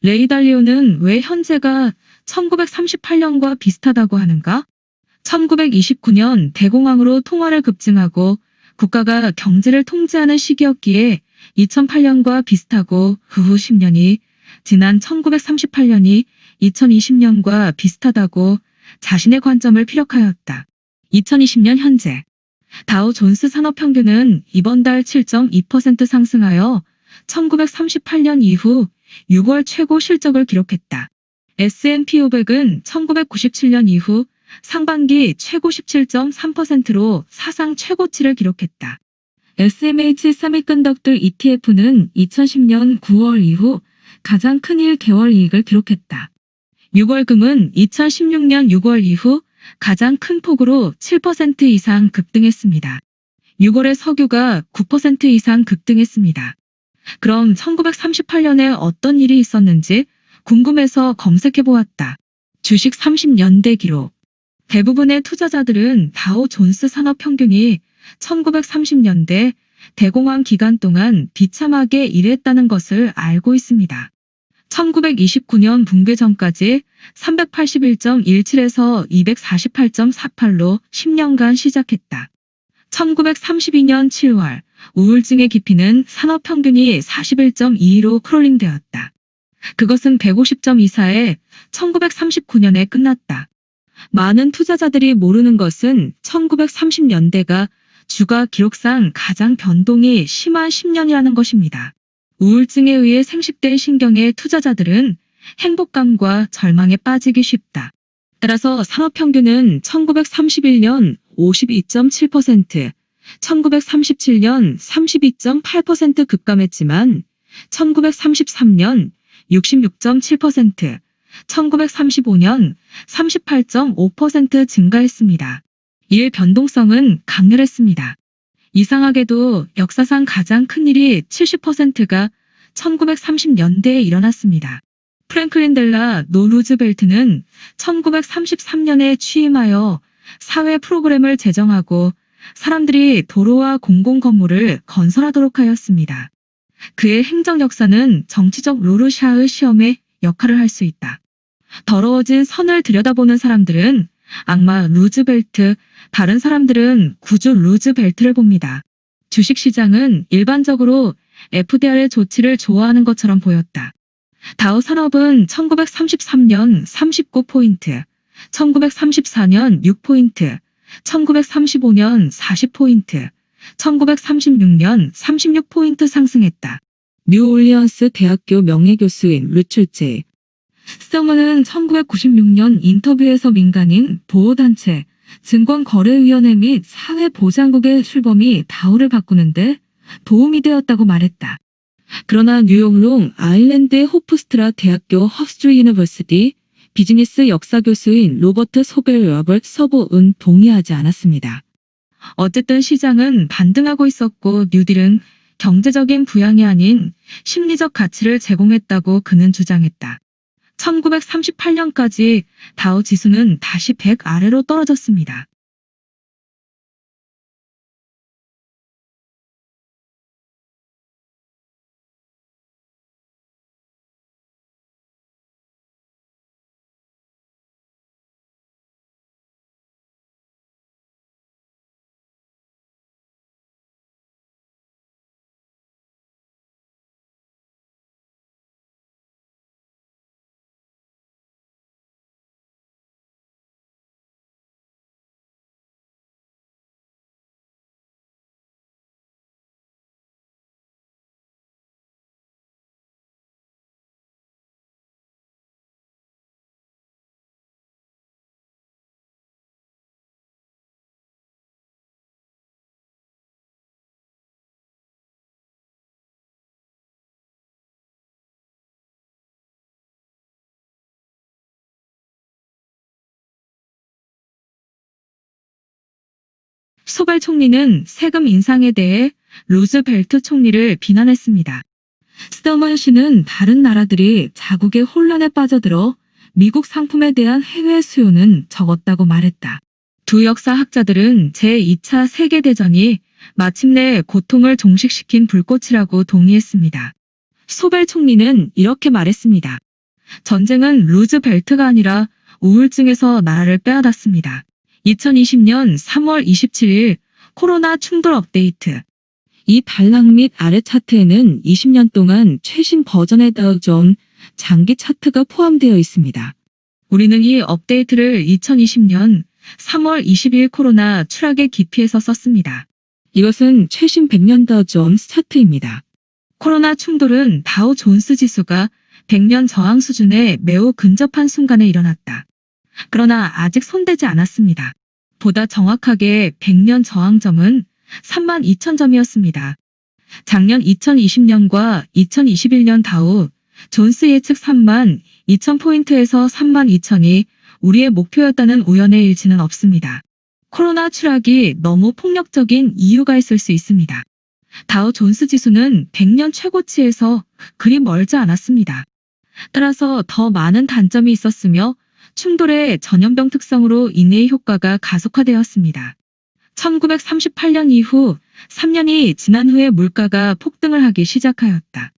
레이 달리오는 왜 현재가 1938년과 비슷하다고 하는가? 1929년 대공황으로 통화를 급증하고 국가가 경제를 통제하는 시기였기에 2008년과 비슷하고 그 후 10년이 지난 1938년이 2020년과 비슷하다고 자신의 관점을 피력하였다. 2020년 현재 다우 존스 산업평균은 이번 달 7.2% 상승하여 1938년 이후 6월 최고 실적을 기록했다. S&P 500은 1997년 이후 상반기 최고 17.3%로 사상 최고치를 기록했다. SMH 세미컨덕터 ETF는 2010년 9월 이후 가장 큰 1개월 이익을 기록했다. 6월금은 2016년 6월 이후 가장 큰 폭으로 7% 이상 급등했습니다. 6월에 석유가 9% 이상 급등했습니다. 그럼 1938년에 어떤 일이 있었는지 궁금해서 검색해보았다. 주식 30년대 기록. 대부분의 투자자들은 다우 존스 산업평균이 1930년대 대공황 기간 동안 비참하게 일했다는 것을 알고 있습니다. 1929년 붕괴 전까지 381.17에서 248.48로 10년간 시작했다. 1932년 7월 우울증의 깊이는 산업평균이 41.22로 크롤링되었다. 그것은 150점 이사에 1939년에 끝났다. 많은 투자자들이 모르는 것은 1930년대가 주가 기록상 가장 변동이 심한 10년이라는 것입니다. 우울증에 의해 생식된 신경의 투자자들은 행복감과 절망에 빠지기 쉽다. 따라서 산업평균은 1931년 52.7%, 1937년 32.8% 급감했지만 1933년 66.7%, 1935년 38.5% 증가했습니다. 이의 변동성은 강렬했습니다. 이상하게도 역사상 가장 큰 일이 70%가 1930년대에 일어났습니다. 프랭클린 델라노 루즈벨트는 1933년에 취임하여 사회 프로그램을 제정하고 사람들이 도로와 공공건물을 건설하도록 하였습니다. 그의 행정 역사는 정치적 루르샤의 시험에 역할을 할 수 있다. 더러워진 선을 들여다보는 사람들은 악마 루즈벨트, 다른 사람들은 구주 루즈벨트를 봅니다. 주식시장은 일반적으로 FDR의 조치를 좋아하는 것처럼 보였다. 다우 산업은 1933년 39포인트, 1934년 6포인트, 1935년 40포인트, 1936년 36포인트 상승했다. 뉴올리언스 대학교 명예교수인 루출제 스터먼은 1996년 인터뷰에서 민간인 보호단체, 증권거래위원회 및 사회보장국의 출범이 다우를 바꾸는데 도움이 되었다고 말했다. 그러나 뉴욕 롱 아일랜드의 호프스트라 대학교 헉스트리 유니버시티 비즈니스 역사 교수인 로버트 소벨 러버트 서보은 동의하지 않았습니다. 어쨌든 시장은 반등하고 있었고 뉴딜은 경제적인 부양이 아닌 심리적 가치를 제공했다고 그는 주장했다. 1938년까지 다우 지수는 다시 100 아래로 떨어졌습니다. 소발 총리는 세금 인상에 대해 루즈벨트 총리를 비난했습니다. 스터먼 씨는 다른 나라들이 자국의 혼란에 빠져들어 미국 상품에 대한 해외 수요는 적었다고 말했다. 두 역사학자들은 제2차 세계대전이 마침내 고통을 종식시킨 불꽃이라고 동의했습니다. 소벨 총리는 이렇게 말했습니다. 전쟁은 루즈벨트가 아니라 우울증에서 나라를 빼앗았습니다. 2020년 3월 27일 코로나 충돌 업데이트. 이 단락 및 아래 차트에는 20년 동안 최신 버전의 다우존 장기 차트가 포함되어 있습니다. 우리는 이 업데이트를 2020년 3월 20일 코로나 추락의 깊이에서 썼습니다. 이것은 최신 100년 다우존스 차트입니다. 코로나 충돌은 다우 존스 지수가 100년 저항 수준에 매우 근접한 순간에 일어났다. 그러나 아직 손대지 않았습니다. 보다 정확하게 100년 저항점은 32,000점이었습니다. 작년 2020년과 2021년 다우 존스 예측 32,000포인트에서 32,000이 우리의 목표였다는 우연의 일치는 없습니다. 코로나 추락이 너무 폭력적인 이유가 있을 수 있습니다. 다우 존스 지수는 100년 최고치에서 그리 멀지 않았습니다. 따라서 더 많은 단점이 있었으며 충돌의 전염병 특성으로 인해의 효과가 가속화되었습니다. 1938년 이후 3년이 지난 후에 물가가 폭등을 하기 시작하였다.